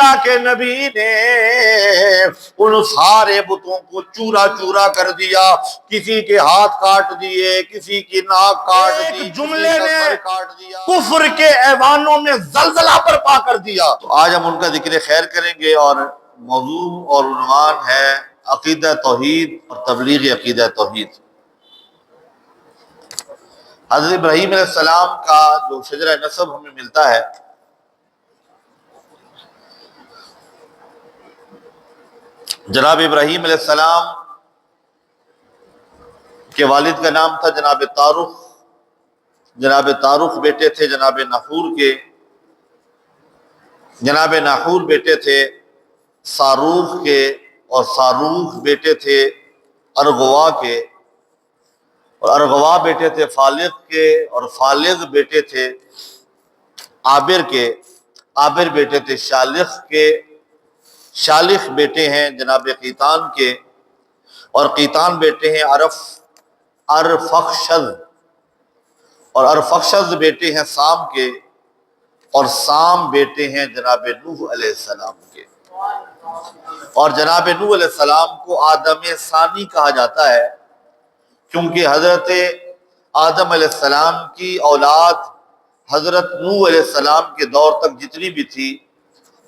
اللہ کے نبی نے ان سارے بتوں کو چورا چورا کر دیا، کسی کے ہاتھ کاٹ دیے، کسی کی ناک کاٹ دی، ایک جملے نے کفر کے ایوانوں میں زلزلہ برپا کر دیا۔ تو آج ہم ان کا ذکر خیر کریں گے، اور موضوع اور عنوان ہے عقیدہ توحید اور تبلیغ عقیدہ توحید۔ حضرت ابراہیم علیہ السلام کا جو شجرہ نسب ہمیں ملتا ہے، جناب ابراہیم علیہ السلام کے والد کا نام تھا جناب تارخ۔ جناب تارخ بیٹے تھے جناب ناحور کے، جناب ناحور بیٹے تھے صاروخ کے، اور صاروخ بیٹے تھے ارغوا کے، اور ارغوا بیٹے تھے فالغ کے، اور فالغ بیٹے تھے عابر کے، عابر بیٹے تھے شالخ کے، شالخ بیٹے ہیں جناب قیطان کے، اور قیطان بیٹے ہیں ارفخشد، اور ارفخشد بیٹے ہیں سام کے، اور سام بیٹے ہیں جناب نوح علیہ السلام کے۔ اور جناب نوح علیہ السلام کو آدم ثانی کہا جاتا ہے، کیونکہ حضرت آدم علیہ السلام کی اولاد حضرت نوح علیہ السلام کے دور تک جتنی بھی تھی،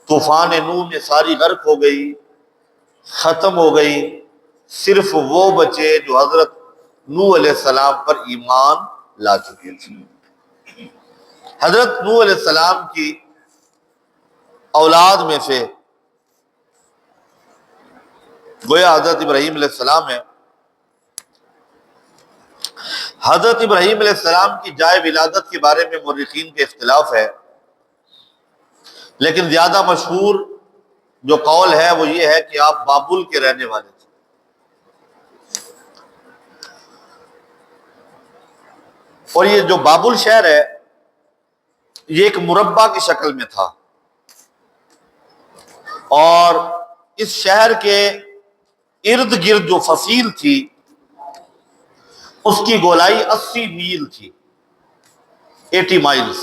طوفان نوح میں ساری غرق ہو گئی، ختم ہو گئی، صرف وہ بچے جو حضرت نوح علیہ السلام پر ایمان لا چکے تھے۔ حضرت نوح علیہ السلام کی اولاد میں سے گویا حضرت ابراہیم علیہ السلام ہے۔ حضرت ابراہیم علیہ السلام کی جائے ولادت کے بارے میں مورخین کے اختلاف ہے، لیکن زیادہ مشہور جو قول ہے وہ یہ ہے کہ آپ بابل کے رہنے والے تھے۔ اور یہ جو بابل شہر ہے یہ ایک مربع کی شکل میں تھا، اور اس شہر کے ارد گرد جو فصیل تھی اس کی گولائی 80 میل تھی، 80 مائلز۔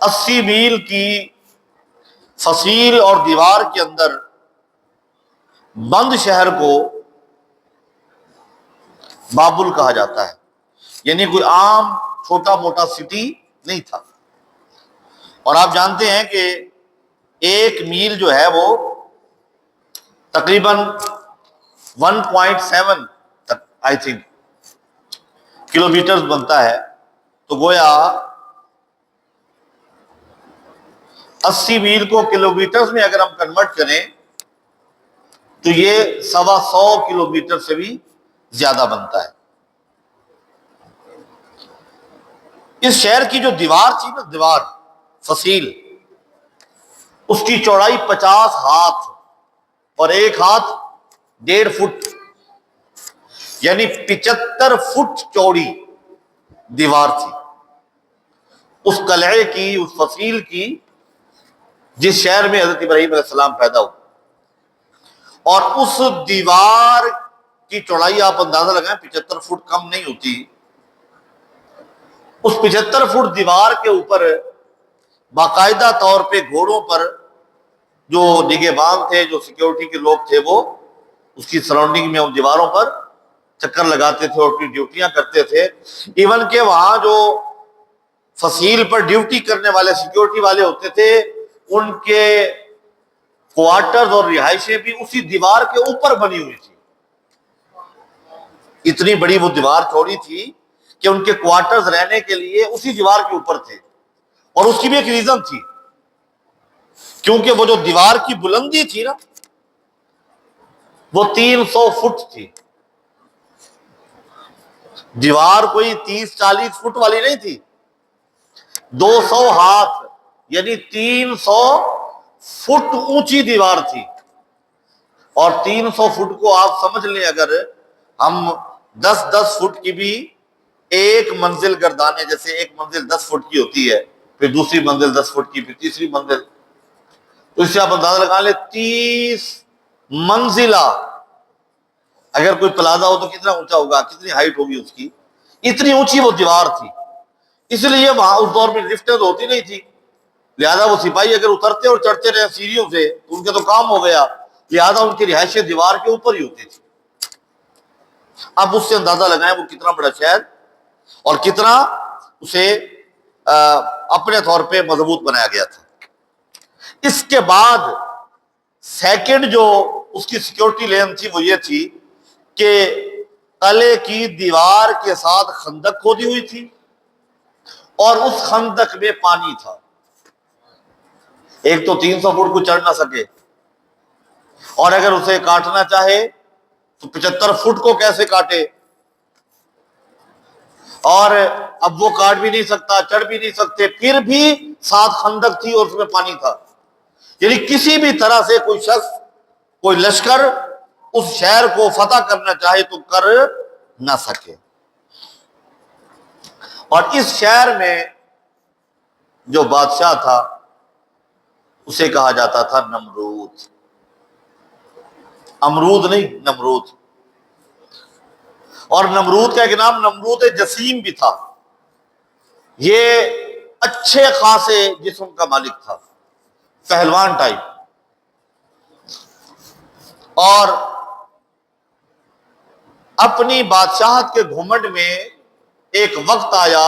80 میل کی فصیل اور دیوار کے اندر بند شہر کو بابل کہا جاتا ہے، یعنی کوئی عام چھوٹا موٹا سٹی نہیں تھا۔ اور آپ جانتے ہیں کہ 1 میل جو ہے وہ تقریباً 1.7 آئی تھنک کلومیٹر بنتا ہے، تو گویا 80 میل کو کلومیٹرز میں اگر ہم کنورٹ کریں تو یہ 125 کلومیٹر سے بھی زیادہ بنتا ہے۔ اس شہر کی جو دیوار تھی نا، دیوار فصیل، اس کی چوڑائی 50 ہاتھ اور 1 ہاتھ 1.5 فٹ، یعنی 75 فٹ چوڑی دیوار تھی اس قلعے کی، اس فصیل کی، جس شہر میں حضرت ابراہیم علیہ السلام پیدا ہوئے۔ اور اس دیوار کی چوڑائی آپ اندازہ لگائیں 75 فٹ کم نہیں ہوتی۔ اس 75 فٹ دیوار کے اوپر باقاعدہ طور پہ گھوڑوں پر جو نگہبان تھے، جو سیکیورٹی کے لوگ تھے، وہ اس کی سراؤنڈنگ میں ان دیواروں پر چکر لگاتے تھے اور اپنی ڈیوٹیاں کرتے تھے۔ ایون کہ وہاں جو فصیل پر ڈیوٹی کرنے والے سیکیورٹی والے ہوتے تھے، ان کے کوارٹرز اور رہائشیں بھی اسی دیوار کے اوپر بنی ہوئی تھی۔ اتنی بڑی وہ دیوار چوڑی تھی کہ ان کے کوارٹرز رہنے کے لیے اسی دیوار کے اوپر تھے، اور اس کی بھی ایک ریزن تھی، کیونکہ وہ جو دیوار کی بلندی تھی نا وہ 300 فٹ تھی۔ دیوار کوئی 30-40 فٹ والی نہیں تھی، 200 ہاتھ یعنی 300 فٹ اونچی دیوار تھی۔ اور 300 فٹ کو آپ سمجھ لیں، اگر ہم 10-10 فٹ کی بھی ایک منزل گردانے، جیسے ایک منزل 10 فٹ کی ہوتی ہے، پھر دوسری منزل 10 فٹ کی، پھر تیسری منزل، تو اس سے آپ اندازہ لگا لیں 30 منزلہ اگر کوئی پلازا ہو تو کتنا اونچا ہوگا، کتنی ہائٹ ہوگی اس کی، اتنی اونچی وہ دیوار تھی۔ اس لیے وہاں اس دور میں لفٹیں ہوتی نہیں تھی، لہذا وہ سپاہی اگر اترتے اور چڑھتے رہے سیڑھیوں سے تو ان کے تو کام ہو گیا، لہذا ان کی رہائشیں دیوار کے اوپر ہی ہوتی تھی۔ اب اس سے اندازہ لگائیں وہ کتنا بڑا شہر اور کتنا اسے اپنے طور پہ مضبوط بنایا گیا تھا۔ اس کے بعد سیکنڈ جو اس کی سیکیورٹی لین تھی وہ یہ تھی کہ قلعے کی دیوار کے ساتھ خندق کھودی ہوئی تھی اور اس خندق میں پانی تھا۔ ایک تو 300 فٹ کو چڑھ نہ سکے، اور اگر اسے کاٹنا چاہے تو 75 فٹ کو کیسے کاٹے، اور اب وہ کاٹ بھی نہیں سکتا، چڑھ بھی نہیں سکتے، پھر بھی ساتھ خندق تھی اور اس میں پانی تھا، یعنی کسی بھی طرح سے کوئی شخص، کوئی لشکر اس شہر کو فتح کرنا چاہے تو کر نہ سکے۔ اور اس شہر میں جو بادشاہ تھا اسے کہا جاتا تھا نمرود، امرود نہیں، نمرود۔ اور نمرود کا ایک نام نمرود جسیم بھی تھا، یہ اچھے خاصے جسم کا مالک تھا، پہلوان ٹائپ۔ اور اپنی بادشاہت کے گھمنڈ میں ایک وقت آیا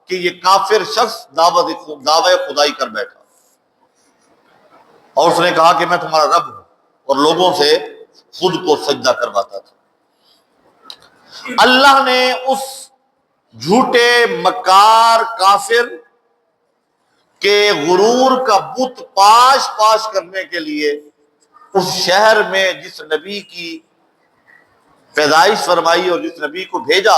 کہ یہ کافر شخص دعوی خدائی کر بیٹھا اور اس نے کہا کہ میں تمہارا رب ہوں، اور لوگوں سے خود کو سجدہ کرواتا تھا۔ اللہ نے اس جھوٹے مکار کافر کے غرور کا بت پاش پاش کرنے کے لیے اس شہر میں جس نبی کی پیدائش فرمائی اور جس نبی کو بھیجا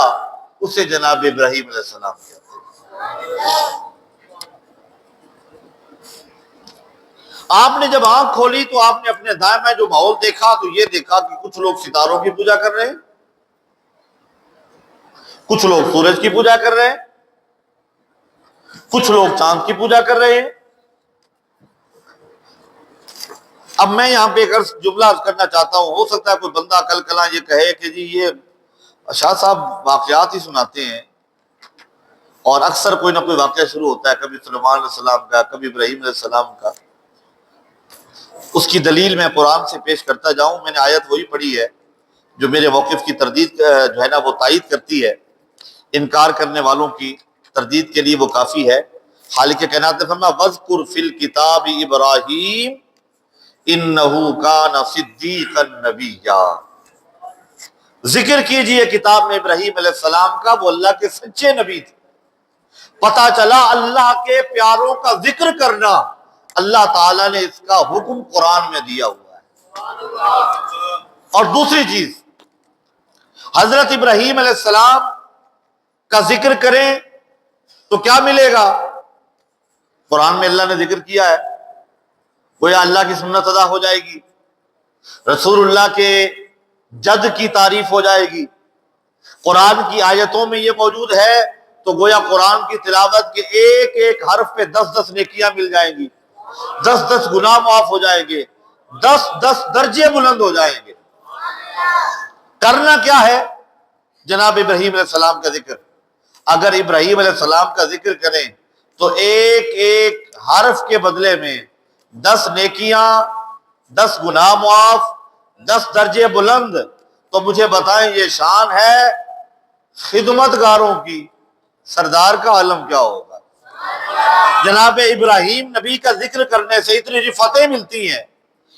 اسے جناب ابراہیم علیہ السلام کہتے ہیں۔ آپ نے جب آنکھ کھولی تو آپ نے اپنے دائیں بائیں جو ماحول دیکھا تو یہ دیکھا کہ کچھ لوگ ستاروں کی پوجا کر رہے ہیں، کچھ لوگ سورج کی پوجا کر رہے ہیں، کچھ لوگ چاند کی پوجا کر رہے ہیں۔ اب میں یہاں پہ ایک جملہ عرض کرنا چاہتا ہوں، ہو سکتا ہے کوئی بندہ کل کلاں یہ کہے کہ جی یہ شاہ صاحب واقعات ہی سناتے ہیں، اور اکثر کوئی نہ کوئی واقعہ شروع ہوتا ہے، کبھی سلیمان علیہ السلام کا، کبھی ابراہیم علیہ السلام کا۔ اس کی دلیل میں قرآن سے پیش کرتا جاؤں۔ میں نے آیت وہی پڑھی ہے جو میرے موقف کی تردید جو ہے نا وہ تائید کرتی ہے، انکار کرنے والوں کی تردید کے لیے وہ کافی ہے۔ خالق کائنات نے فرمایا وَاذْكُرْ فِي الْكِتَابِ إِبْرَاهِيمَ إِنَّهُ كَانَ صِدِّيقًا نَبِيًّا۔ ذکر کیجئے کتاب میں ابراہیم علیہ السلام کا، وہ اللہ کے سچے نبی تھے۔ پتہ چلا اللہ کے پیاروں کا ذکر کرنا اللہ تعالیٰ نے اس کا حکم قرآن میں دیا ہوا ہے۔ اور دوسری چیز، حضرت ابراہیم علیہ السلام کا ذکر کریں تو کیا ملے گا؟ قرآن میں اللہ نے ذکر کیا ہے، گویا اللہ کی سنت ادا ہو جائے گی، رسول اللہ کے جد کی تعریف ہو جائے گی، قرآن کی آیتوں میں یہ موجود ہے تو گویا قرآن کی تلاوت کے ایک ایک حرف پہ 10 نیکیاں مل جائیں گی، 10 گناہ معاف ہو جائیں گے، 10 درجے بلند ہو جائیں گے۔ کرنا کیا ہے؟ جناب ابراہیم علیہ السلام کا ذکر۔ اگر ابراہیم علیہ السلام کا ذکر کریں تو ایک ایک حرف کے بدلے میں 10 نیکیاں، 10 گناہ معاف، 10 درجے بلند۔ تو مجھے بتائیں یہ شان ہے خدمتگاروں کی، سردار کا عالم کیا ہوگا؟ جناب ابراہیم نبی کا ذکر کرنے سے اتنی رفعتیں ملتی ہیں،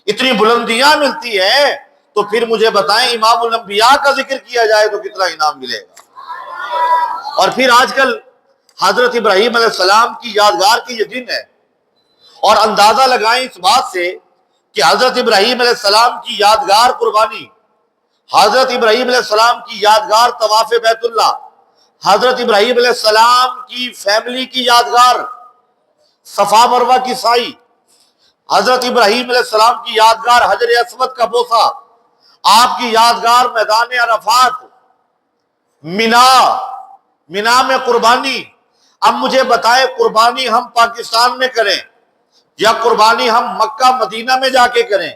اتنی بلندیاں ملتی ہیں، تو پھر مجھے بتائیں امام الانبیاء کا ذکر کیا جائے تو کتنا انعام ملے گا۔ اور پھر آج کل حضرت ابراہیم علیہ السلام کی یادگار کی یہ دن ہے، اور اندازہ لگائیں اس بات سے کہ حضرت ابراہیم علیہ السلام کی یادگار قربانی، حضرت ابراہیم علیہ السلام کی یادگار طواف بیت اللہ، حضرت ابراہیم علیہ السلام کی فیملی کی یادگار صفا مروہ کی سعی، حضرت ابراہیم علیہ السلام کی یادگار حجر اسود کا بوسہ، آپ کی یادگار میدان عرفات، مینا میں قربانی۔ اب مجھے بتائیں قربانی ہم پاکستان میں کریں یا قربانی ہم مکہ مدینہ میں جا کے کریں،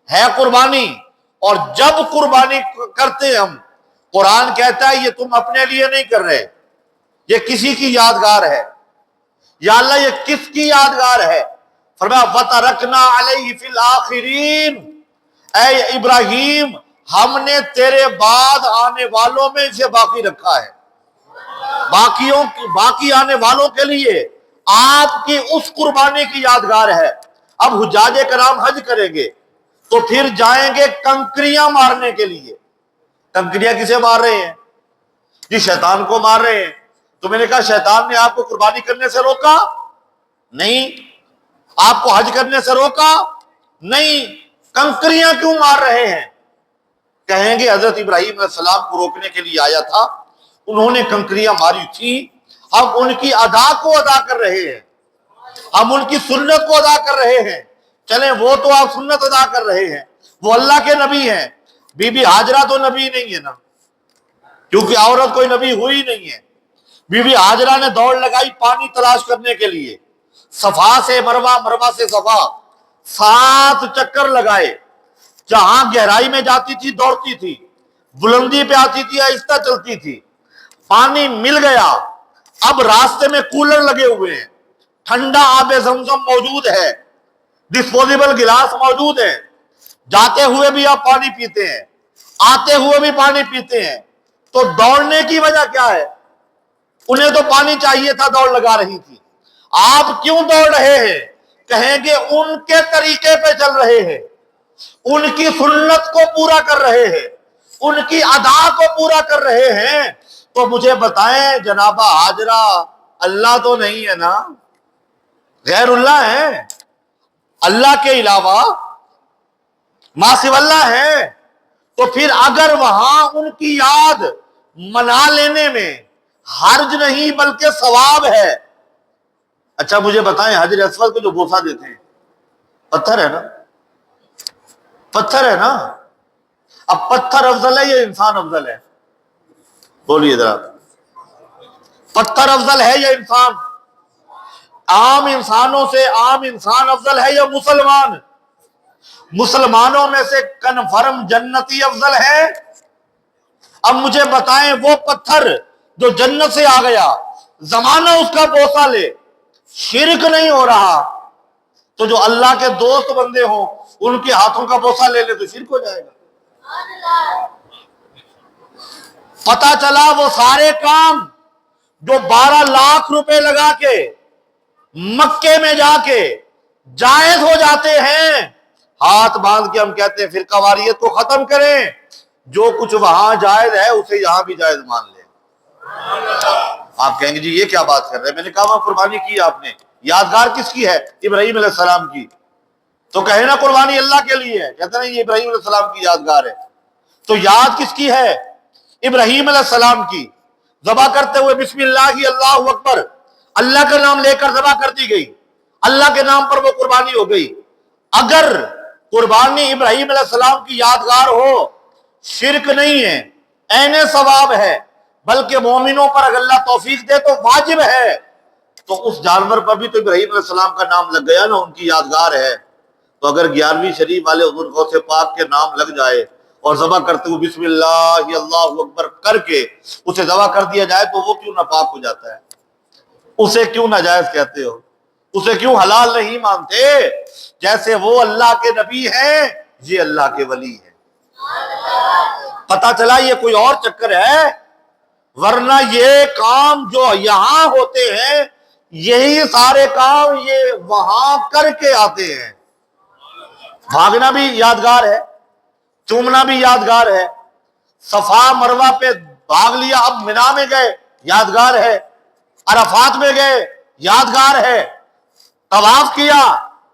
ہے قربانی۔ اور جب قربانی کرتے ہم، قرآن کہتا ہے یہ تم اپنے لیے نہیں کر رہے، یہ کسی کی یادگار ہے، یا اللہ یہ کس کی یادگار ہے؟ فرمایا وَتَرَكْنَا عَلَيْهِ فِي الْآخِرِينَ، اے ابراہیم ہم نے تیرے بعد آنے والوں میں اسے باقی رکھا ہے، باقی آنے والوں کے لیے آپ کی اس قربانی کی یادگار ہے۔ اب حجاج کرام حج کریں گے تو پھر جائیں گے کنکریاں مارنے کے لیے۔ کنکریاں کسے مار رہے ہیں؟ جی شیطان کو مار رہے ہیں۔ تو میں نے کہا شیطان نے آپ کو قربانی کرنے سے روکا؟ نہیں۔ آپ کو حج کرنے سے روکا؟ نہیں۔ کنکریاں کیوں مار رہے ہیں؟ کہیں گے حضرت ابراہیم علیہ السلام کو روکنے کے لیے آیا تھا، انہوں نے کنکریاں ماری تھی، ہم ان کی ادا کو ادا کر رہے ہیں، ہم ان کی سنت کو ادا کر رہے ہیں۔ چلیں وہ تو آپ سنت ادا کر رہے ہیں، وہ اللہ کے نبی ہیں، بی بی ہاجرہ تو نبی نہیں ہے نا، کیونکہ عورت کوئی نبی ہوئی نہیں ہے۔ بی بی ہاجرہ نے دوڑ لگائی پانی تلاش کرنے کے لیے، صفا سے مروہ، مروہ سے صفا، 7 چکر لگائے، جہاں گہرائی میں جاتی تھی دوڑتی تھی، بلندی پہ آتی تھی آہستہ چلتی تھی۔ پانی مل گیا، اب راستے میں کولر لگے ہوئے ہیں، ٹھنڈا آب زمزم موجود ہے، ڈسپوزیبل گلاس موجود ہے، جاتے ہوئے بھی آپ پانی پیتے ہیں، آتے ہوئے بھی پانی پیتے ہیں، تو دوڑنے کی وجہ کیا ہے؟ انہیں تو پانی چاہیے تھا، دوڑ لگا رہی تھی، آپ کیوں دوڑ رہے ہیں؟ کہیں گے ان کے طریقے پہ چل رہے ہیں، ان کی سنت کو پورا کر رہے ہیں، ان کی ادا کو پورا کر رہے ہیں۔ تو مجھے بتائیں جنابہ ہاجرہ اللہ تو نہیں ہے نا، غیر اللہ ہے، اللہ کے علاوہ ما سوى اللہ ہے، تو پھر اگر وہاں ان کی یاد منا لینے میں حرج نہیں بلکہ ثواب ہے۔ اچھا مجھے بتائیں حجر اسود کو جو بوسہ دیتے ہیں پتھر ہے نا، پتھر ہے نا، اب پتھر افضل ہے یا انسان افضل ہے؟ بولیے ذرا، پتھر افضل ہے یا انسان؟ عام انسانوں سے عام انسان افضل ہے یا مسلمان؟ مسلمانوں میں سے کنفرم جنتی افضل ہے۔ اب مجھے بتائیں وہ پتھر جو جنت سے آ گیا، زمانہ اس کا بوسہ لے، شرک نہیں ہو رہا، تو جو اللہ کے دوست بندے ہوں ان کے ہاتھوں کا بوسہ لے لے تو شرک ہو جائے گا۔ پتہ چلا وہ سارے کام جو 12 لاکھ روپے لگا کے مکے میں جا کے جائز ہو جاتے ہیں، ہاتھ باندھ کے ہم کہتے ہیں فرقہ واریت کو ختم کریں، جو کچھ وہاں جائز ہے اسے یہاں بھی جائز مان لیں۔ آپ کہیں گے جی یہ کیا بات کر رہے ہیں؟ میں نے کہا وہاں قربانی کی آپ نے، یادگار کس کی ہے؟ ابراہیم علیہ السلام کی، تو کہے نا قربانی اللہ کے لیے ہے، کہتے ہیں یہ ابراہیم علیہ السلام کی یادگار ہے، تو یاد کس کی ہے؟ ابراہیم علیہ السلام کی۔ ذبح کرتے ہوئے بسم اللہ اللہ اکبر، اللہ کا نام لے کر ذبح کر دی گئی، اللہ کے نام پر وہ قربانی ہو گئی۔ اگر قربانی ابراہیم علیہ السلام کی یادگار ہو، شرک نہیں ہے، عین ثواب ہے، بلکہ مومنوں پر اگر اللہ توفیق دے تو واجب ہے، تو اس جانور پر بھی تو ابراہیم علیہ السلام کا نام لگ گیا نا، ان کی یادگار ہے۔ تو اگر 11ویں شریف والے حضور غوث پاک کے نام لگ جائے اور ذبح کرتے ہوئے بسم اللہ اللہ اکبر کر کے اسے ذبح کر دیا جائے تو وہ کیوں ناپاک ہو جاتا ہے؟ اسے کیوں ناجائز کہتے ہو؟ اسے کیوں حلال نہیں مانتے؟ جیسے وہ اللہ کے نبی ہیں یہ اللہ کے ولی ہیں۔ پتہ چلا یہ کوئی اور چکر ہے، ورنہ یہ کام جو یہاں ہوتے ہیں یہی سارے کام یہ وہاں کر کے آتے ہیں۔ بھاگنا بھی یادگار ہے، چومنا بھی یادگار ہے، صفا مروہ پہ بھاگ لیا، اب منا میں گئے یادگار ہے، عرفات میں گئے یادگار ہے، طواف کیا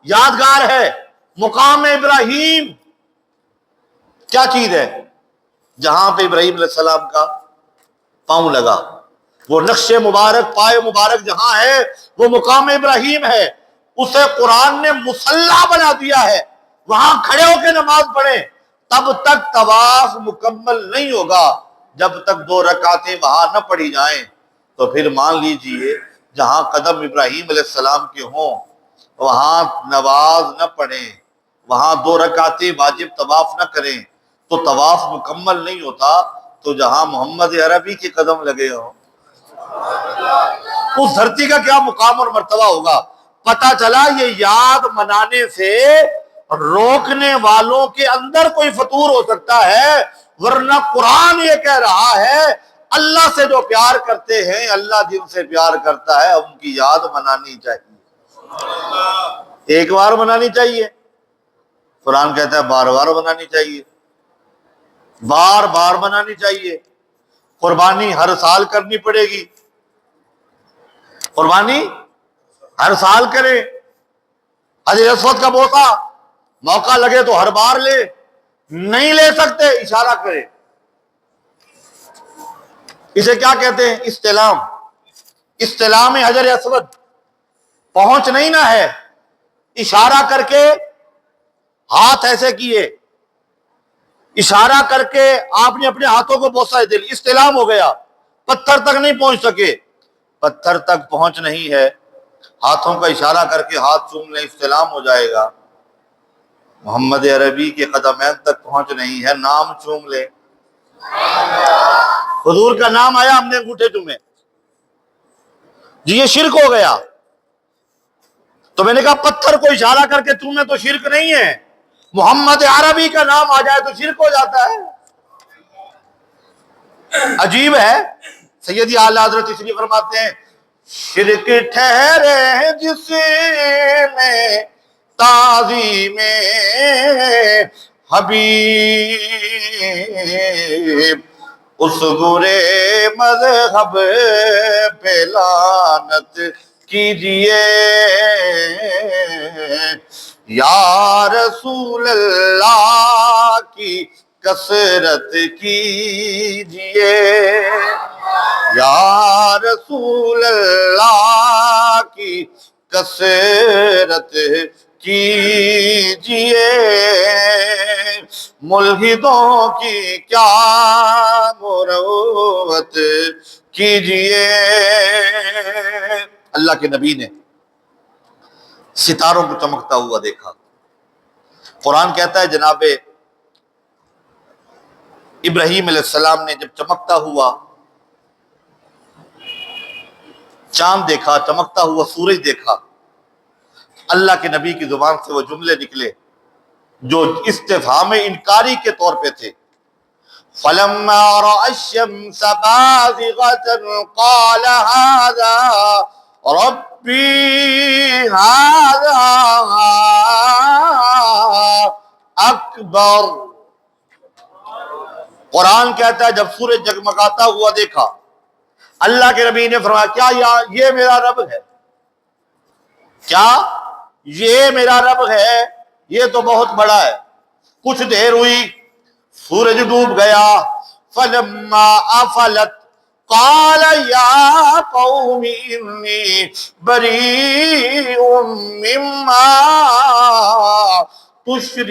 یادگار ہے، مقام ابراہیم کیا چیز ہے؟ جہاں پہ ابراہیم علیہ السلام کا پاؤں لگا، وہ نقش مبارک پائے مبارک جہاں ہے وہ مقام ابراہیم ہے، اسے قرآن نے مصلی بنا دیا ہے، وہاں کھڑے ہو کے نماز پڑھیں، تب تک طواف مکمل نہیں ہوگا جب تک 2 رکعتیں وہاں نہ پڑھی جائیں۔ تو پھر مان لیجئے جہاں قدم ابراہیم علیہ السلام کے ہوں وہاں نماز نہ پڑھیں، وہاں 2 رکعتیں واجب طواف نہ کریں تو طواف مکمل نہیں ہوتا۔ تو جہاں محمد عربی کے قدم لگے ہوں اس دھرتی کا کیا مقام اور مرتبہ ہوگا۔ پتہ چلا یہ یاد منانے سے روکنے والوں کے اندر کوئی فطور ہو سکتا ہے، ورنہ قرآن یہ کہہ رہا ہے اللہ سے جو پیار کرتے ہیں، اللہ جن سے پیار کرتا ہے ان کی یاد منانی چاہیے، ایک بار منانی چاہیے۔ قرآن کہتا ہے بار بار منانی چاہیے، بار بار منانی چاہیے۔ قربانی ہر سال کرنی پڑے گی، قربانی ہر سال کرے۔ حجر اسود کا بوسہ موقع لگے تو ہر بار لے، نہیں لے سکتے اشارہ کرے۔ اسے کیا کہتے ہیں؟ استلام۔ استلام حجر اسود، پہنچ نہیں نہ ہے، اشارہ کر کے ہاتھ ایسے کیے، اشارہ کر کے آپ نے اپنے ہاتھوں کو بوسہ دے لی، استلام ہو گیا۔ پتھر تک نہیں پہنچ سکے، پتھر تک پہنچ نہیں ہے، ہاتھوں کا اشارہ کر کے ہاتھ چوم لیں، استلام ہو جائے گا۔ محمد عربی کے قدمین تک پہنچ نہیں ہے، نام چوم لیں، حضور کا نام آیا ہم نے انگوٹھے چومے، جی یہ شرک ہو گیا۔ تو میں نے کہا پتھر کو اشارہ کر کے چومے تو شرک نہیں ہے، محمد عربی کا نام آ جائے تو شرک ہو جاتا ہے۔ عجیب ہے۔ سیدی اعلیٰ حضرت اس لیے فرماتے ہیں شرک ٹھہرے جس میں تعظیم حبیب، اس برے مذہب پہ لعنت کیجئے، یا رسول اللہ کی کثرت کیجئے، یا رسول اللہ کی کثرت کیجئے، ملحدوں کی کیا مروت کیجئے۔ اللہ کے نبی نے ستاروں کو چمکتا ہوا دیکھا۔ قرآن کہتا ہے جناب ابراہیم علیہ السلام نے جب چمکتا ہوا چاند دیکھا، چمکتا ہوا سورج دیکھا، اللہ کے نبی کی زبان سے وہ جملے نکلے جو استفہام انکاری کے طور پہ تھے۔ فَلَمَّا رَأَى الشَّمْسَ بَازِغَةً قَالَ هَذَا رَبِّي هَذَا أَكْبَرُ۔ قرآن کہتا ہے جب سورج جگمگاتا ہوا دیکھا، اللہ کے نبی نے فرمایا کیا یہ میرا رب ہے؟ کیا یہ میرا رب ہے؟ یہ تو بہت بڑا ہے۔ کچھ دیر ہوئی، سورج ڈوب گیا۔ فَلَمَّا أَفَلَتْ قَالَ يَا قَوْمِ إِنِّي بَرِيءٌ مِّمَّا تُشْرِكُونَ۔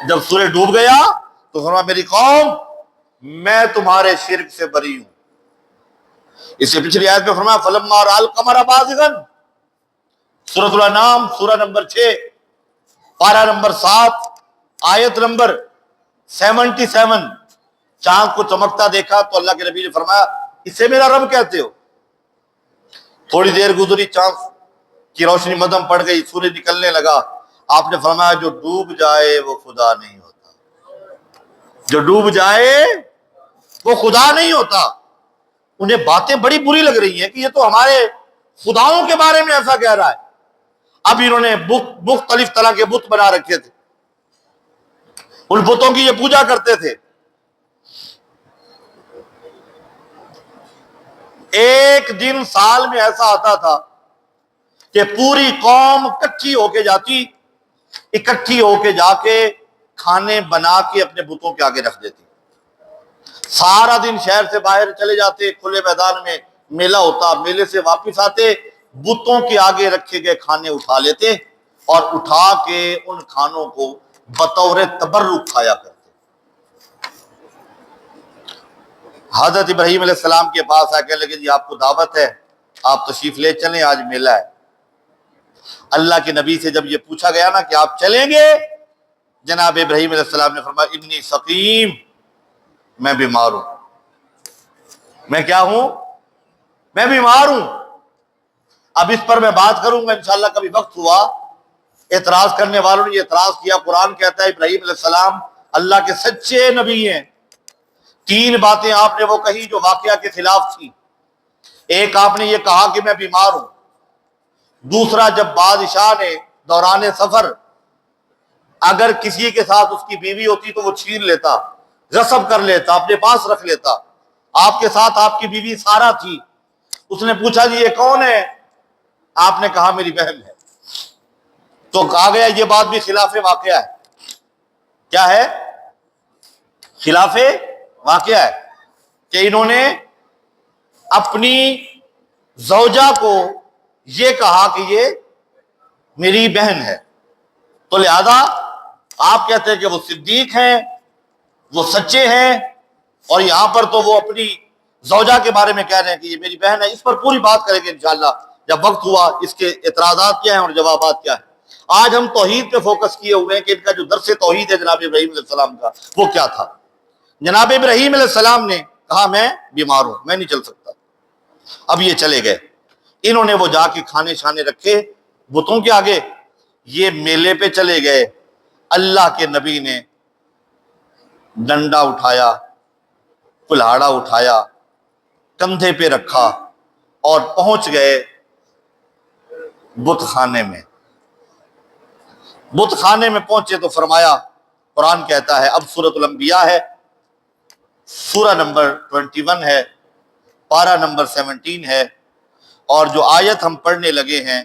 جب سورج ڈوب گیا تو فرمایا میری قوم میں تمہارے شرک سے بری ہوں۔ اس سے پچھلی آیت میں فرمایا فَلَمَّا رَأَى الْقَمَرَ بَازِغًا، سورۃ الانعام سورہ نمبر 6 پارہ نمبر 7 آیت نمبر 77، چاند کو چمکتا دیکھا تو اللہ کے نبی نے فرمایا اسے میرا رب کہتے ہو؟ تھوڑی دیر گزری، چاند کی روشنی مدھم پڑ گئی، سورج نکلنے لگا۔ آپ نے فرمایا جو ڈوب جائے وہ خدا نہیں ہوتا، جو ڈوب جائے وہ خدا نہیں ہوتا۔ انہیں باتیں بڑی بری لگ رہی ہیں کہ یہ تو ہمارے خداؤں کے بارے میں ایسا کہہ رہا ہے۔ اب انہوں نے مختلف طرح کے بت بنا رکھے تھے، ان بتوں کی یہ پوجا کرتے تھے۔ ایک دن سال میں ایسا آتا تھا کہ پوری قوم اکٹھی ہو کے جاتی، اکٹھی ہو کے جا کے کھانے بنا کے اپنے بتوں کے آگے رکھ دیتی۔ سارا دن شہر سے باہر چلے جاتے، کھلے میدان میں میلہ ہوتا، میلے سے واپس آتے، بتوں کے آگے رکھے گئے کھانے اٹھا لیتے اور اٹھا کے ان کھانوں کو بطور تبرک کھایا کرتے۔ حضرت ابراہیم علیہ السلام کے پاس آ کے لگے جی آپ کو دعوت ہے، آپ تشریف لے چلیں، آج میلہ ہے۔ اللہ کے نبی سے جب یہ پوچھا گیا نا کہ آپ چلیں گے، جناب ابراہیم علیہ السلام نے فرمایا انی سقیم، میں بیمار ہوں. میں کیا ہوں؟ میں بیمار ہوں. اب اس پر میں بات کروں گا انشاءاللہ. کبھی وقت ہوا اعتراض کرنے والوں نے یہ اعتراض کیا. قرآن کہتا ہے ابراہیم علیہ السلام اللہ کے سچے نبی ہیں. 3 باتیں آپ نے وہ کہی جو واقعہ کے خلاف تھی. ایک آپ نے یہ کہا کہ میں بیمار ہوں. دوسرا جب بادشاہ نے دوران سفر اگر کسی کے ساتھ اس کی بیوی ہوتی تو وہ چھین لیتا, غصب کر لیتا, اپنے پاس رکھ لیتا. آپ کے ساتھ آپ کی بیوی سارا تھی. اس نے پوچھا جی یہ کون ہے؟ آپ نے کہا میری بہن ہے. تو کہا گیا یہ بات بھی خلاف واقعہ ہے. کیا ہے؟ خلاف واقعہ ہے کہ انہوں نے اپنی زوجہ کو یہ کہا کہ یہ میری بہن ہے. تو لہذا آپ کہتے ہیں کہ وہ صدیق ہیں, وہ سچے ہیں, اور یہاں پر تو وہ اپنی زوجہ کے بارے میں کہہ رہے ہیں کہ یہ میری بہن ہے. اس پر پوری بات کریں گے انشاءاللہ جب وقت ہوا اس کے اعتراضات کیا ہیں اور جوابات کیا ہیں. آج ہم توحید پہ فوکس کیے ہوئے ہیں کہ ان کا جو درس توحید ہے جناب ابراہیم علیہ السلام کا وہ کیا تھا. جناب ابراہیم علیہ السلام نے کہا میں بیمار ہوں, میں نہیں چل سکتا. اب یہ چلے گئے. انہوں نے وہ جا کے کھانے شانے رکھے بتوں کے آگے. یہ میلے پہ چلے گئے. اللہ کے نبی نے ڈنڈا اٹھایا, کلہاڑا اٹھایا, کندھے پہ رکھا اور پہنچ گئے بت خانے میں. بت خانے میں پہنچے تو فرمایا, قرآن کہتا ہے, اب سورۃ الانبیاء ہے, سورہ نمبر 21 ہے, پارہ نمبر 17 ہے, اور جو آیت ہم پڑھنے لگے ہیں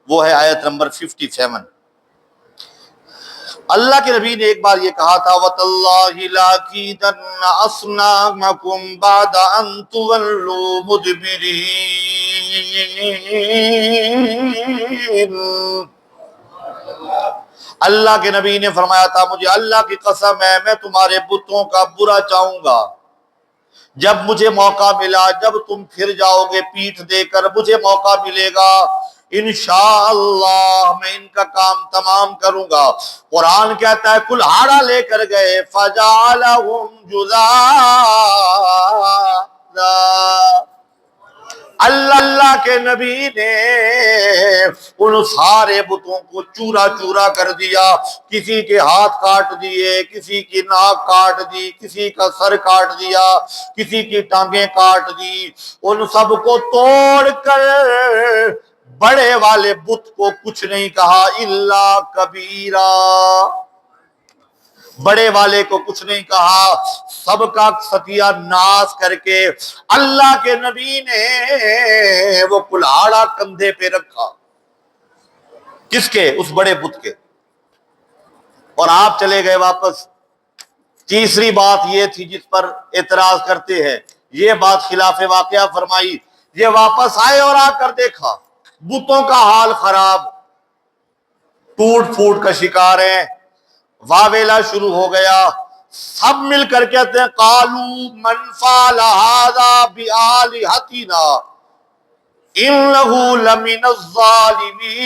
وہ ہے آیت نمبر 57. اللہ کے نبی نے ایک بار یہ کہا تھا وَتَاللَّهِ لَأَكِيدَنَّ أَصْنَامَكُمْ بَعْدَ أَن تُوَلُّوا مُدْبِرِينَ. اللہ کے نبی نے فرمایا تھا مجھے اللہ کی قسم ہے میں تمہارے بتوں کا برا چاہوں گا. جب مجھے موقع ملا, جب تم پھر جاؤ گے پیٹھ دے کر, مجھے موقع ملے گا انشاءاللہ میں ان کا کام تمام کروں گا. قرآن کہتا ہے کلہاڑا لے کر گئے فَجَعَلَهُمْ جُذَاذًا. اللہ کے نبی نے ان سارے بتوں کو چورا چورا کر دیا. کسی کے ہاتھ کاٹ دیے, کسی کی ناک کاٹ دی, کسی کا سر کاٹ دیا, کسی کی ٹانگیں کاٹ دی. ان سب کو توڑ کر بڑے والے بت کو کچھ نہیں کہا الا کبیرہ. بڑے والے کو کچھ نہیں کہا, سب کا ستیہ ناس کر کے اللہ کے نبی نے وہ کلہاڑا کندھے پہ رکھا. کس کے؟ اس بڑے بت کے. اور آپ چلے گئے واپس. تیسری بات یہ تھی جس پر اعتراض کرتے ہیں, یہ بات خلاف واقعہ فرمائی. یہ واپس آئے اور آ کر دیکھا بتوں کا حال خراب, ٹوٹ پھوٹ کا شکار ہیں. واویلا شروع ہو گیا. سب مل کر کہتے ہیں قالوا من فعل هذا بآلهتنا انه لمن الظالمین.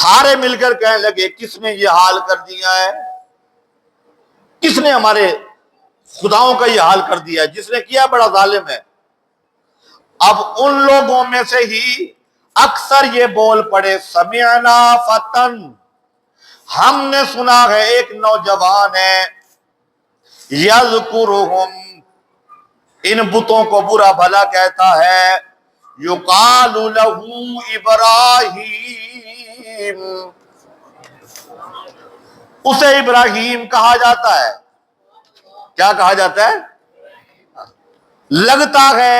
سارے مل کر کہنے لگے کس نے یہ حال کر دیا ہے؟ کس نے ہمارے خداؤں کا یہ حال کر دیا ہے؟ جس نے کیا بڑا ظالم ہے. اب ان لوگوں میں سے ہی اکثر یہ بول پڑے سمعنا فتن, ہم نے سنا ہے ایک نوجوان ہے یذکرہم, ان بتوں کو برا بھلا کہتا ہے, یقال لہ ابراہیم, اسے ابراہیم کہا جاتا ہے. کیا کہا جاتا ہے؟ لگتا ہے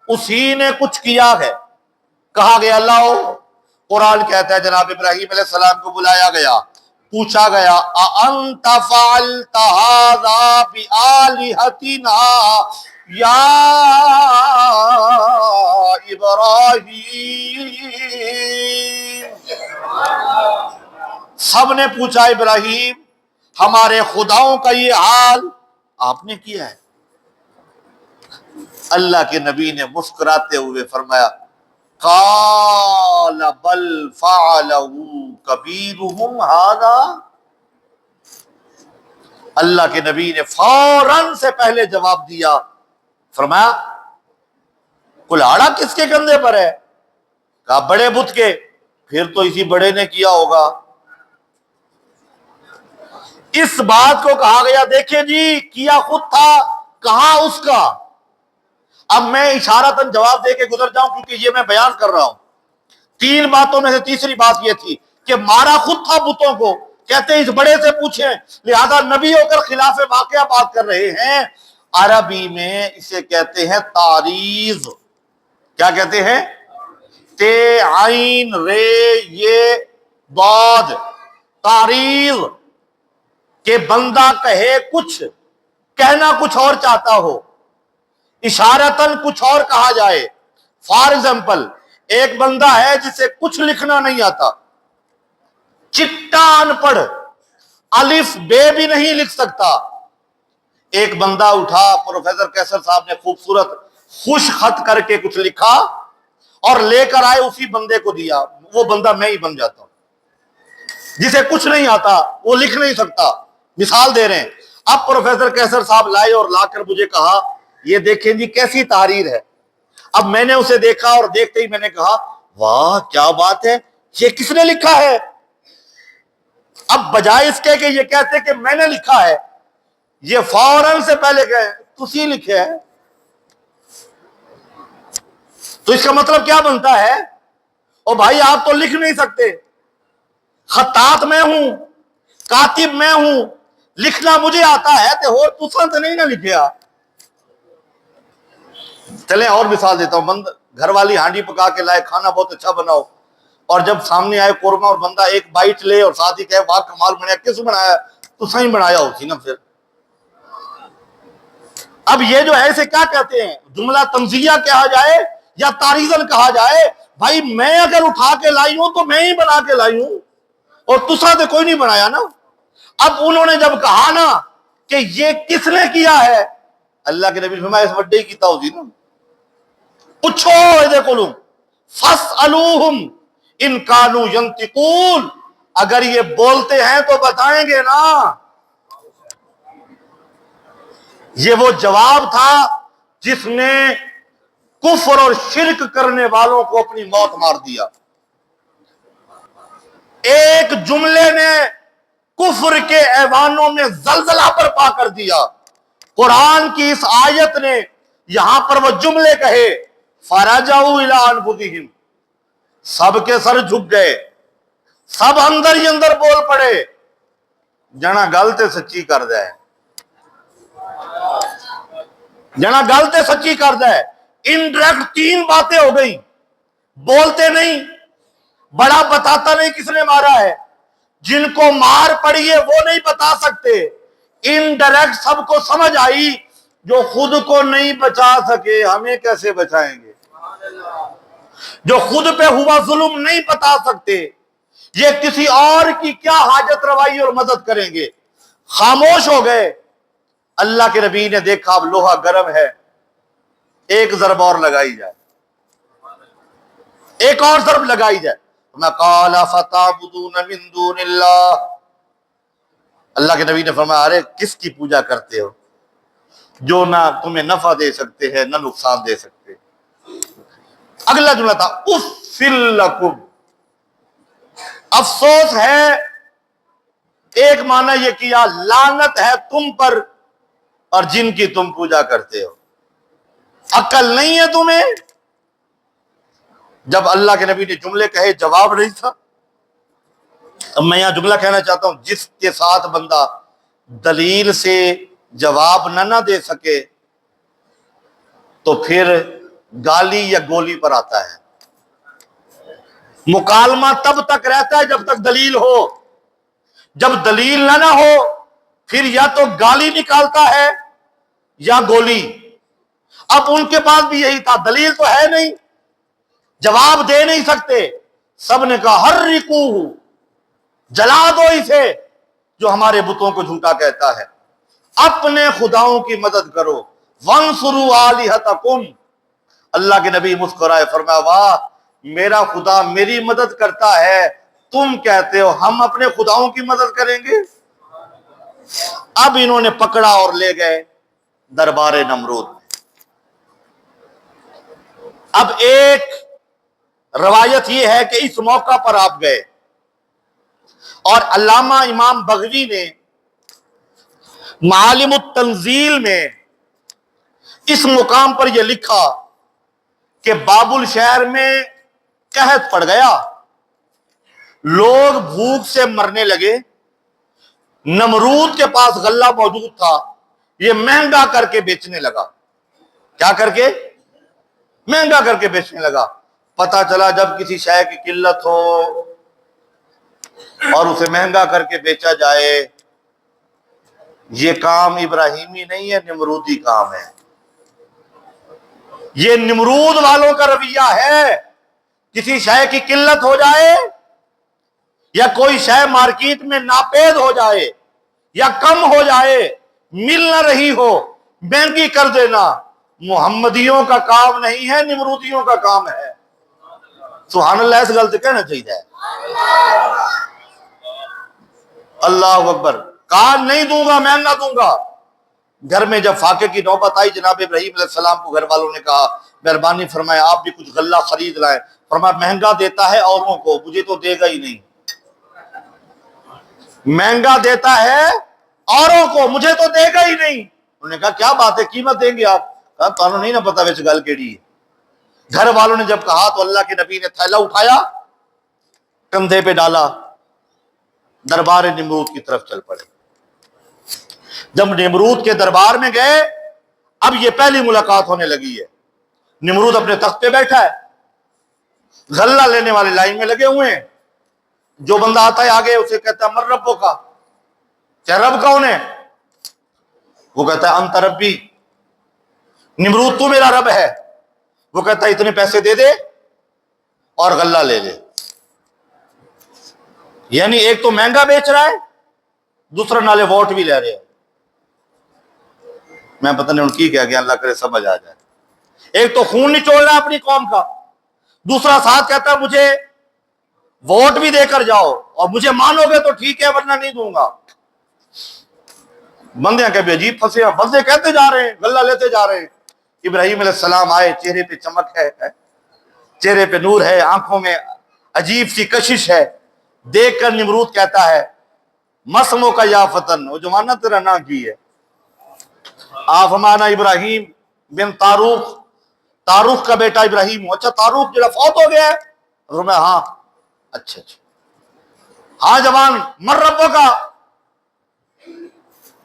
اسی نے کچھ کیا ہے. کہا گیا اللہ. قرآن کہتا ہے جناب ابراہیم علیہ السلام کو بلایا گیا, پوچھا گیا اَأَنْتَ فَعَلْتَ هَذَا بِآلِهَتِنَا یا ابراہیم. سب نے پوچھا ابراہیم ہمارے خداؤں کا یہ حال آپ نے کیا ہے؟ اللہ کے نبی نے مسکراتے ہوئے فرمایا قال بل فعلہ کبیرہم ھذا, اللہ کے نبی نے فوراً سے پہلے جواب دیا، فرمایا کلاڑا کس کے کندھے پر ہے؟ کہا بڑے بت کے۔ پھر تو اسی بڑے نے کیا ہوگا۔ اس بات کو کہا گیا دیکھیں جی کیا خود تھا، کہاں اس کا۔ اب میں اشارتاً جواب دے کے گزر جاؤں کیونکہ یہ میں بیان کر رہا ہوں۔ تین باتوں میں سے تیسری بات یہ تھی کہ مارا خود تھا بتوں کو، کہتے ہیں اس بڑے سے پوچھیں، لہذا نبی ہو کر خلاف واقعہ بات کر رہے ہیں۔ عربی میں اسے کہتے ہیں تعریض۔ کیا کہتے ہیں؟ تے عین رے یہ ضاد، تعریض، کہ بندہ کہے کچھ، کہنا کچھ اور چاہتا ہو، اشارتاً کچھ اور کہا جائے۔ فار ایگزامپل ایک بندہ ہے جسے کچھ لکھنا نہیں آتا، چٹا ان پڑھ، الف بے بھی نہیں لکھ سکتا۔ ایک بندہ اٹھا، پروفیسر کیسر صاحب نے خوبصورت خوش خط کر کے کچھ لکھا اور لے کر آئے، اسی بندے کو دیا، وہ بندہ میں ہی بن جاتا ہوں۔ جسے کچھ نہیں آتا وہ لکھ نہیں سکتا، مثال دے رہے ہیں۔ اب پروفیسر کیسر صاحب لائے اور لا کر مجھے کہا یہ دیکھیں جی کیسی تحریر ہے۔ اب میں نے اسے دیکھا اور دیکھتے ہی میں نے کہا واہ کیا بات ہے، یہ کس نے لکھا ہے؟ اب بجائے اس کے کہ یہ کہتے کہ میں نے لکھا ہے، یہ فوراً سے پہلے کہے تسی لکھے ہے۔ تو اس کا مطلب کیا بنتا ہے؟ او بھائی آپ تو لکھ نہیں سکتے، خطاط میں ہوں، کاتب میں ہوں، لکھنا مجھے آتا ہے تو اور تسان تو نہیں نہ لکھیا۔ چلیں اور مثال دیتا ہوں۔ گھر والی ہانڈی پکا کے لائے، کھانا بہت اچھا بناؤ، اور جب سامنے آئے قورمہ اور بندہ ایک بائٹ لے اور ساتھ ہی کہے واہ کمال بنایا، کس بنایا؟ تو صحیح بنایا ہوتی نا۔ پھر اب یہ جو ہے اسے کیا کہتے ہیں؟ جملہ تنزیہ کہا جائے یا تعریضاً کہا جائے؟ بھائی میں اگر اٹھا کے لائی ہوں تو میں ہی بنا کے لائی ہوں، اور تسا تو کوئی نہیں بنایا نا۔ اب انہوں نے جب کہا نا کہ یہ کس نے کیا ہے، اللہ کے نبی فرمایا اس وڈے کی توضیح نا، پوچھو اے کولوں فاسالوہم ان کانوا ینطقون، اگر یہ بولتے ہیں تو بتائیں گے نا۔ یہ وہ جواب تھا جس نے کفر اور شرک کرنے والوں کو اپنی موت مار دیا۔ ایک جملے نے کفر کے ایوانوں میں زلزلہ برپا کر دیا۔ قرآن کی اس آیت نے یہاں پر وہ جملے کہے فَرَجَعُوا إِلَىٰ أَنفُسِهِمْ، سب کے سر جھک گئے، سب اندر ہی اندر بول پڑے جنا گلتے سچی کر دے، جنا گلتے سچی کر دے۔ انڈائریکٹ تین باتیں ہو گئی، بولتے نہیں، بڑا بتاتا نہیں کس نے مارا ہے، جن کو مار پڑی ہے وہ نہیں بتا سکتے، انڈائریکٹ سب کو سمجھ آئی جو خود کو نہیں بچا سکے ہمیں کیسے بچائیں گے، جو خود پہ ہوا ظلم نہیں بتا سکتے یہ کسی اور کی کیا حاجت روائی اور مدد کریں گے، خاموش ہو گئے۔ اللہ کے نبی نے دیکھا اب لوہا گرم ہے، ایک ضرب اور لگائی جائے، ایک اور ضرب لگائی جائے۔ قال فتعبدون من دون اللہ، اللہ کے نبی نے فرمایا ارے کس کی پوجا کرتے ہو جو نہ تمہیں نفع دے سکتے ہیں نہ نقصان دے سکتے۔ اگلا جملہ تھا اف لکم، افسوس ہے، ایک معنی یہ کیا لعنت ہے تم پر اور جن کی تم پوجا کرتے ہو، عقل نہیں ہے تمہیں۔ جب اللہ کے نبی نے جملے کہے جواب نہیں تھا۔ اب میں یہاں جملہ کہنا چاہتا ہوں، جس کے ساتھ بندہ دلیل سے جواب نہ دے سکے تو پھر گالی یا گولی پر آتا ہے۔ مکالمہ تب تک رہتا ہے جب تک دلیل ہو، جب دلیل نہ ہو پھر یا تو گالی نکالتا ہے یا گولی۔ اب ان کے پاس بھی یہی تھا، دلیل تو ہے نہیں، جواب دے نہیں سکتے، سب نے کہا حرقوہ، جلا دو اسے جو ہمارے بتوں کو جھوٹا کہتا ہے، اپنے خداؤں کی مدد کرو، وانصروا آلہتکم۔ اللہ کے نبی مسکرائے، فرمایا واہ میرا خدا میری مدد کرتا ہے، تم کہتے ہو ہم اپنے خداؤں کی مدد کریں گے۔ اب انہوں نے پکڑا اور لے گئے دربار نمرود میں۔ اب ایک روایت یہ ہے کہ اس موقع پر آپ گئے، اور علامہ امام بغوی نے معالم التنزیل میں اس مقام پر یہ لکھا کہ بابل شہر میں قحط پڑ گیا، لوگ بھوک سے مرنے لگے، نمرود کے پاس غلہ موجود تھا، یہ مہنگا کر کے بیچنے لگا۔ کیا کر کے؟ مہنگا کر کے بیچنے لگا۔ پتہ چلا جب کسی شے کی قلت ہو اور اسے مہنگا کر کے بیچا جائے، یہ کام ابراہیمی نہیں ہے، نمرودی کام ہے۔ یہ نمرود والوں کا رویہ ہے۔ کسی شے کی قلت ہو جائے یا کوئی شے مارکیٹ میں ناپید ہو جائے یا کم ہو جائے، مل نہ رہی ہو، مہنگی کر دینا محمدیوں کا کام نہیں ہے، نمرودیوں کا کام ہے۔ سبحان اللہ، اس غلط کہنا چاہیے۔ اللہ اکبر۔ کہا نہیں دوں گا، مہنگا دوں گا۔ گھر میں جب فاقے کی نوبت آئی، جناب ابراہیم علیہ السلام کو گھر والوں نے کہا مہربانی فرمائے آپ بھی کچھ غلہ خرید لائیں۔ فرمایا مہنگا دیتا ہے اوروں کو، مجھے تو دے گا ہی نہیں۔ مہنگا دیتا ہے اوروں کو، مجھے تو دے گا ہی نہیں۔ انہوں نے کہا کیا بات ہے، قیمت دیں گے آپ؟ کہا تو نہیں نہ پتا ویچ گل کیڑی ہے۔ گھر والوں نے جب کہا تو اللہ کے نبی نے تھیلا اٹھایا، کندھے پہ ڈالا، دربار نمرود کی طرف چل پڑے۔ جب نمرود کے دربار میں گئے، اب یہ پہلی ملاقات ہونے لگی ہے۔ نمرود اپنے تخت پہ بیٹھا ہے، غلہ لینے والے لائن میں لگے ہوئے ہیں۔ جو بندہ آتا ہے آگے اسے کہتا ہے من ربو کا، کیا رب کون ہے؟ وہ کہتا ہے انت ربی، نمرود تو میرا رب ہے۔ وہ کہتا ہے اتنے پیسے دے دے اور غلہ لے لے۔ یعنی ایک تو مہنگا بیچ رہا ہے، دوسرا نالے ووٹ بھی لے رہے ہیں۔ میں پتہ نہیں ان کی کیا گیا، اللہ کرے سمجھ آ جائے۔ ایک تو خون نچوڑ رہا ہے اپنی قوم کا، دوسرا ساتھ کہتا ہے مجھے ووٹ بھی دے کر جاؤ اور مجھے مانو گے تو ٹھیک ہے ورنہ نہیں دوں گا۔ بندے کہ بھی عجیب پھنسے ہیں، بندے کہتے جا رہے ہیں، غلہ لیتے جا رہے ہیں۔ ابراہیم علیہ السلام آئے، چہرے پہ چمک ہے، چہرے پہ نور ہے، آنکھوں میں عجیب سی کشش ہے۔ دیکھ کر نمرود کہتا ہے مسمو کا یا فتن، وہ جوانہ تیرا نام کی ہے؟ آپ ہمانا ابراہیم بن تاروخ، تاروخ کا بیٹا ابراہیم ہو۔ اچھا تاروخ جو فوت ہو گیا ہے؟ میں ہاں۔ اچھا ہاں جوان، من ربو کا،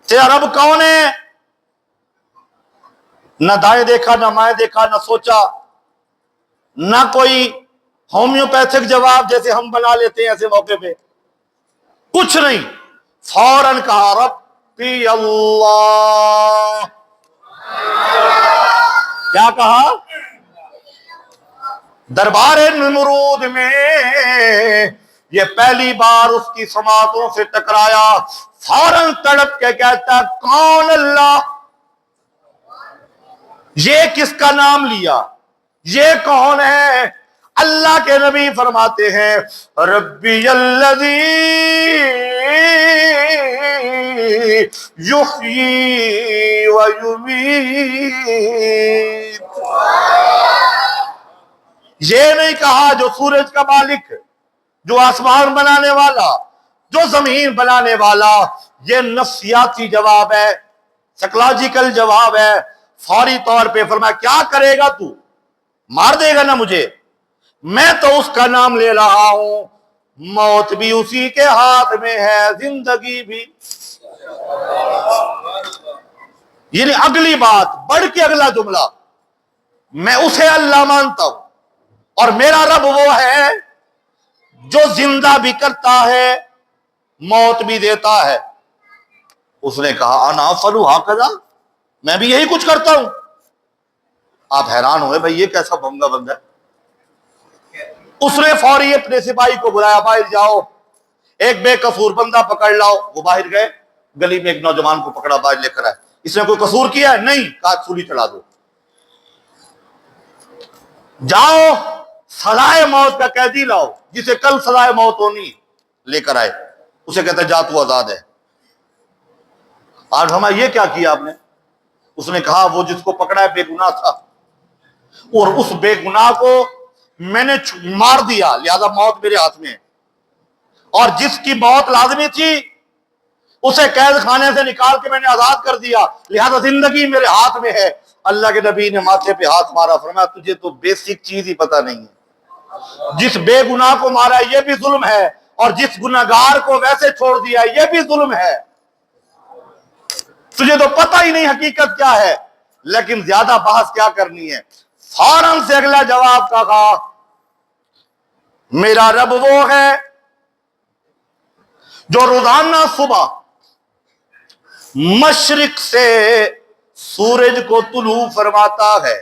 تیرا رب کون ہے؟ نہ دائیں دیکھا، نہ مائیں دیکھا، نہ سوچا، نہ کوئی ہومیوپیتھک جواب جیسے ہم بنا لیتے ہیں ایسے موقع پہ، کچھ نہیں۔ فوراً کہا ربی اللہ۔ کیا کہا؟ دربار نمرود میں یہ پہلی بار اس کی سماعتوں سے ٹکرایا، فوراً تڑپ کے کہتا کون اللہ؟ یہ کس کا نام لیا؟ یہ کون ہے؟ اللہ کے نبی فرماتے ہیں ربی الذی یحیی و یمیت۔ یہ نہیں کہا جو سورج کا مالک، جو آسمان بنانے والا، جو زمین بنانے والا۔ یہ نفسیاتی جواب ہے، سائیکولوجیکل جواب ہے۔ فوری طور پہ فرمایا کیا کرے گا تو؟ مار دے گا نا مجھے؟ میں تو اس کا نام لے رہا ہوں، موت بھی اسی کے ہاتھ میں ہے، زندگی بھی۔ یعنی اگلی بات بڑھ کے اگلا جملہ، میں اسے اللہ مانتا ہوں اور میرا رب وہ ہے جو زندہ بھی کرتا ہے، موت بھی دیتا ہے۔ اس نے کہا انا افعل ہکذا، میں بھی یہی کچھ کرتا ہوں۔ آپ حیران ہوئے بھائی یہ کیسا بھونگا بندہ ہے۔ اس نے فوری اپنے سپاہی کو بلایا، باہر جاؤ ایک بے قصور بندہ پکڑ لاؤ۔ وہ باہر گئے، گلی میں ایک نوجوان کو پکڑا، باہر لے کر آئے۔ اس نے کوئی قصور کیا ہے؟ نہیں۔ کہا سولی چڑھا دو۔ جاؤ سزائے موت کا قیدی لاؤ جسے کل سزائے موت ہونی، لے کر آئے۔ اسے کہتا ہے جا تو آزاد ہے۔ آج ہمیں یہ کیا کیا آپ نے؟ اس نے کہا وہ جس کو پکڑا ہے بے گناہ تھا، اور اس بے گناہ کو میں نے مار دیا، لہذا موت میرے ہاتھ میں ہے، اور جس کی موت لازمی تھی اسے قید خانے سے نکال کے میں نے آزاد کر دیا، لہذا زندگی میرے ہاتھ میں ہے۔ اللہ کے نبی نے ماتھے پہ ہاتھ مارا، فرمایا تجھے تو بیسک چیز ہی پتہ نہیں ہے، جس بے گناہ کو مارا یہ بھی ظلم ہے، اور جس گناہگار کو ویسے چھوڑ دیا یہ بھی ظلم ہے، تجھے تو پتہ ہی نہیں حقیقت کیا ہے۔ لیکن زیادہ بحث کیا کرنی ہے، فوراً سے اگلا جواب کا کہا میرا رب وہ ہے جو روزانہ صبح مشرق سے سورج کو طلوع فرماتا ہے،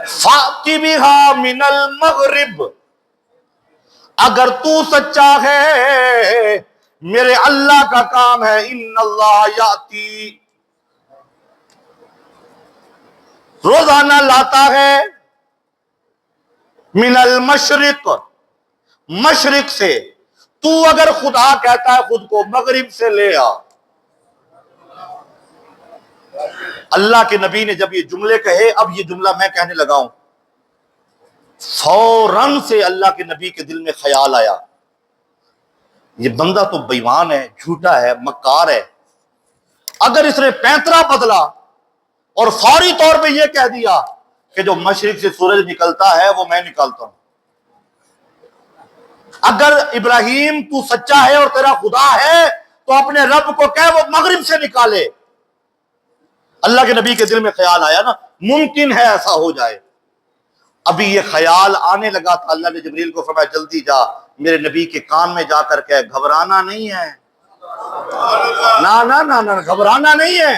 فَأْتِ بِهَا مِنَ الْمَغْرِبِ، اگر تو سچا ہے میرے اللہ کا کام ہے، ان اللہ یاتی، روزانہ لاتا ہے، من المشرق، مشرق سے، تو اگر خدا کہتا ہے خود کو مغرب سے لے آ۔ اللہ کے نبی نے جب یہ جملے کہے، اب یہ جملہ میں کہنے لگا ہوں، فوراً سے اللہ کے نبی کے دل میں خیال آیا یہ بندہ تو بے ایمان ہے، جھوٹا ہے، مکار ہے، اگر اس نے پینترا بدلا اور فوری طور پہ یہ کہہ دیا کہ جو مشرق سے سورج نکلتا ہے وہ میں نکالتا ہوں، اگر ابراہیم تو سچا ہے اور تیرا خدا ہے تو اپنے رب کو کہہ وہ مغرب سے نکالے۔ اللہ کے نبی کے دل میں خیال آیا نا، ممکن ہے ایسا ہو جائے۔ ابھی یہ خیال آنے لگا تھا، اللہ نے جبریل کو فرمایا جلدی جا میرے نبی کے کان میں جا کر کہہ گھبرانا نہیں ہے، نہ گھبرانا نہیں ہے،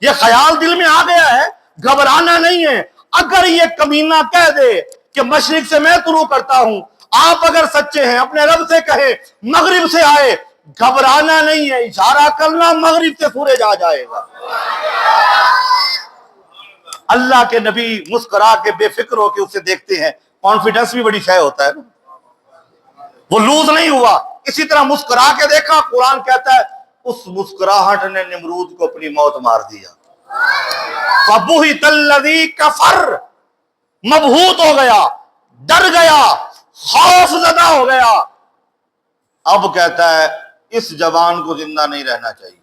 یہ خیال دل میں آ گیا ہے، گھبرانا نہیں ہے۔ اگر یہ کمینہ کہہ دے کہ مشرق سے میں طلوع کرتا ہوں، آپ اگر سچے ہیں اپنے رب سے کہے مغرب سے آئے، گھبرانا نہیں ہے، اشارہ کرنا مغرب سے سورج آ جائے گا۔ اللہ کے نبی مسکرا کے بے فکر ہو کے اسے دیکھتے ہیں، کانفیڈنس بھی بڑی شے ہوتا ہے نا، وہ لوز نہیں ہوا، اسی طرح مسکرا کے دیکھا، قرآن کہتا ہے اس مسکراہٹ نے نمرود کو اپنی موت مار دیا۔ فَبُهِتَ الَّذِي كَفَرَ، مبہوت ہو گیا، ڈر گیا، خوف زدہ ہو گیا، اب کہتا ہے اس جوان کو زندہ نہیں رہنا چاہیے۔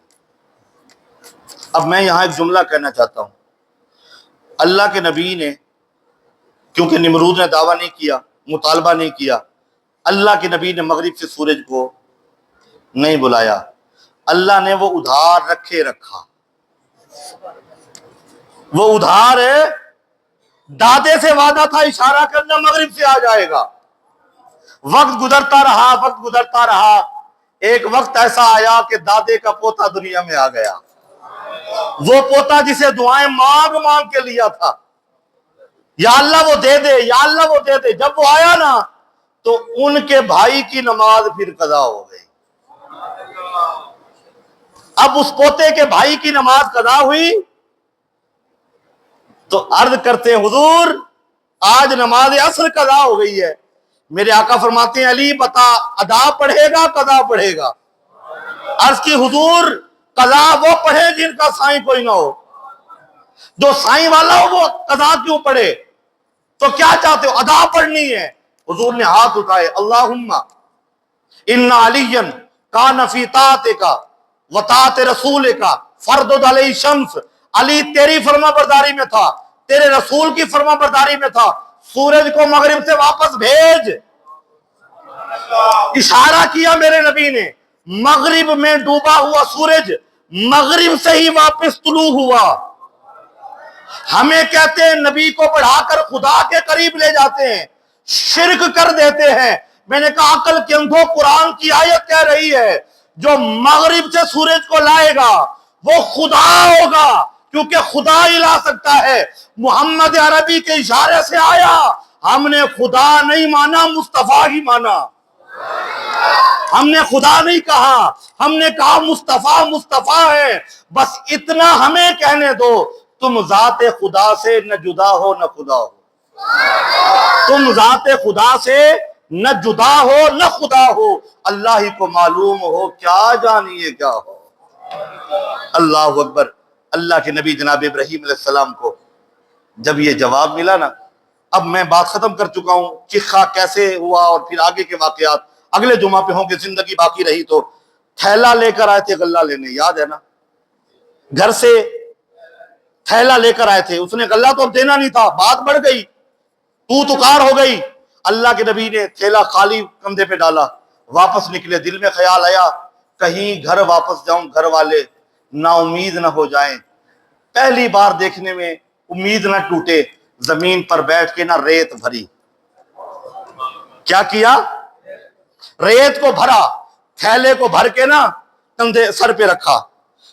اب میں یہاں ایک جملہ کہنا چاہتا ہوں، اللہ کے نبی نے کیونکہ نمرود نے دعویٰ نہیں کیا، مطالبہ نہیں کیا، اللہ کے نبی نے مغرب سے سورج کو نہیں بلایا، اللہ نے وہ ادھار رکھے رکھا، وہ ادھار ہے، دادے سے وعدہ تھا اشارہ کرنا مغرب سے آ جائے گا۔ وقت گزرتا رہا، وقت گزرتا رہا، ایک وقت ایسا آیا کہ دادے کا پوتا دنیا میں آ گیا، وہ پوتا جسے دعائیں مانگ مانگ کے لیا تھا، یا اللہ وہ دے دے، یا اللہ وہ دے دے، جب وہ آیا نا تو ان کے بھائی کی نماز پھر قضا ہو گئی۔ اب اس پوتے کے بھائی کی نماز قضا ہوئی تو عرض کرتے ہیں حضور آج نماز عصر قضا ہو گئی ہے، میرے آقا فرماتے ہیں علی بتا ادا پڑھے گا قضا پڑھے گا؟ عرض کی حضور قضا وہ پڑھے جن کا سائیں کوئی نہ ہو، جو سائیں والا ہو وہ قضا کیوں پڑھے؟ تو کیا چاہتے ہو؟ ادا پڑھنی ہے۔ حضور نے ہاتھ اٹھائے، اللہم ان علیا کان فی طاعتک و طاعت رسولک فرض علیہ شمس، علی تیری فرما برداری میں تھا، تیرے رسول کی فرما برداری میں تھا، سورج کو مغرب سے واپس بھیج۔ اشارہ کیا میرے نبی نے، مغرب میں ڈوبا ہوا سورج مغرب سے ہی واپس طلوع ہوا۔ ہمیں کہتے ہیں نبی کو بڑھا کر خدا کے قریب لے جاتے ہیں، شرک کر دیتے ہیں۔ میں نے کہا عقل کے اندھو، قرآن کی آیت کہہ رہی ہے جو مغرب سے سورج کو لائے گا وہ خدا ہوگا، کیونکہ خدا ہی لا سکتا ہے۔ محمد عربی کے اشارے سے آیا، ہم نے خدا نہیں مانا، مصطفیٰ ہی مانا۔ ہم نے خدا نہیں کہا، ہم نے کہا مصطفیٰ مصطفیٰ ہے، بس اتنا ہمیں کہنے دو، تم ذات خدا سے نہ جدا ہو نہ خدا ہو، تم ذات خدا سے نہ جدا ہو نہ خدا ہو، اللہ ہی کو معلوم ہو کیا جانیے کیا ہو۔ اللہ اکبر۔ اللہ کے نبی جناب ابراہیم علیہ السلام کو جب یہ جواب ملا نا، اب میں بات ختم کر چکا ہوں، چکھا کیسے ہوا اور پھر آگے کے واقعات اگلے جمعہ پہ ہوں گے، زندگی باقی رہی تو۔ تھیلا لے کر آئے تھے غلہ لینے، یاد ہے نا؟ گھر سے تھیلا لے کر آئے تھے، اس نے غلہ تو اب دینا نہیں تھا، بات بڑھ گئی، تو کار ہو گئی۔ اللہ کے نبی نے تھیلا خالی کندھے پہ ڈالا، واپس نکلے، دل میں خیال آیا کہیں گھر واپس جاؤں گھر والے نا امید نہ ہو جائیں، پہلی بار دیکھنے میں امید نہ ٹوٹے، زمین پر بیٹھ کے نہ ریت بھری۔ کیا کیا؟ ریت کو بھرا، تھیلے کو بھر کے نا کندھے سر پہ رکھا،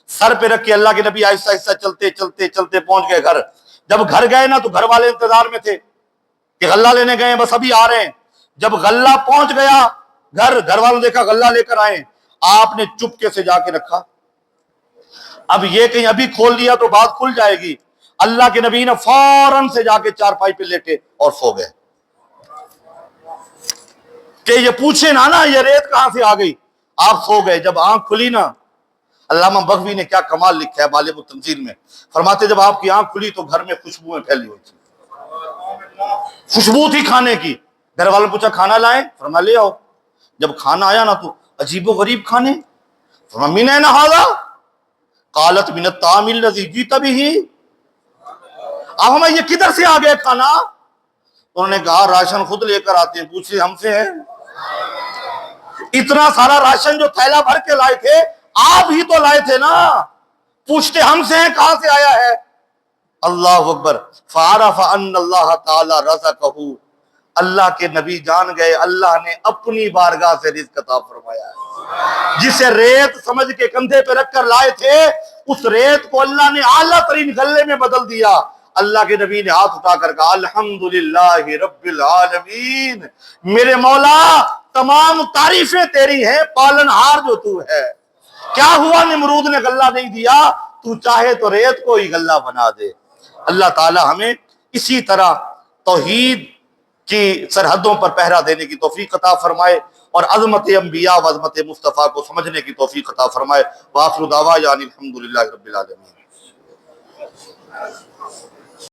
سر پہ رکھ کے اللہ کے نبی آہستہ آہستہ چلتے چلتے چلتے پہنچ گئے گھر۔ جب گھر گئے نا تو گھر والے انتظار میں تھے کہ غلہ لینے گئے، بس ابھی آ رہے ہیں۔ جب غلہ پہنچ گیا گھر والوں نے دیکھا غلہ لے کر آئے، آپ نے چپکے سے جا کے رکھا۔ اب یہ کہیں ابھی کھول دیا تو بات کھل جائے گی، اللہ کے نبی نے فوراً سے جا کے چارپائی پہ لیٹے اور سو گئے کہ یہ پوچھے نا یہ ریت کہاں سے آ گئی۔ آپ سو گئے۔ جب آنکھ کھلی نا، علامہ بغوی نے کیا کمال لکھا ہے معالم التنزیل میں، فرماتے جب آپ کی آنکھ کھلی تو گھر میں خوشبوئیں پھیلی ہوئی تھی، خوشبو تھی کھانے کی۔ گھر والوں نے پوچھا کھانا لائیں؟ فرمایا لے آؤ۔ جب کھانا آیا نا تو عجیب و غریب کھانے، فرمایا من این ھذا؟ قالت من الطعام الذی جئت بہ۔ اب ہمیں یہ کدھر سے آ گیا کھانا؟ انہوں نے کہا راشن خود لے کر آتے ہیں، پوچھے ہم سے ہے؟ اتنا سارا راشن جو تھیلا بھر کے لائے تھے آپ ہی تو لائے تھے نا، پوچھتے ہم سے ہیں کہاں سے آیا ہے؟ اللہ اکبر۔ فعرف ان اللہ تعالی رزقہ، اللہ کے نبی جان گئے اللہ نے اپنی بارگاہ سے رزق عطا فرمایا ہے۔ جسے ریت سمجھ کے کندھے پہ رکھ کر لائے تھے، اس ریت کو اللہ نے اعلیٰ ترین غلے میں بدل دیا۔ اللہ کے نبی نے ہاتھ اٹھا کر کہا الحمدللہ رب العالمین، میرے مولا تمام تعریفیں تیری ہیں، پالن ہار جو تو ہے۔ کیا ہوا نمرود نے غلہ نہیں دیا؟ تو چاہے تو ریت کو ہی غلہ بنا دے۔ اللہ تعالی ہمیں اسی طرح توحید کی سرحدوں پر پہرا دینے کی توفیق عطا فرمائے اور عظمت انبیاء و عظمت مصطفیٰ کو سمجھنے کی توفیق عطا فرمائے۔ وآخر دعوانا الحمدللہ رب العالمین۔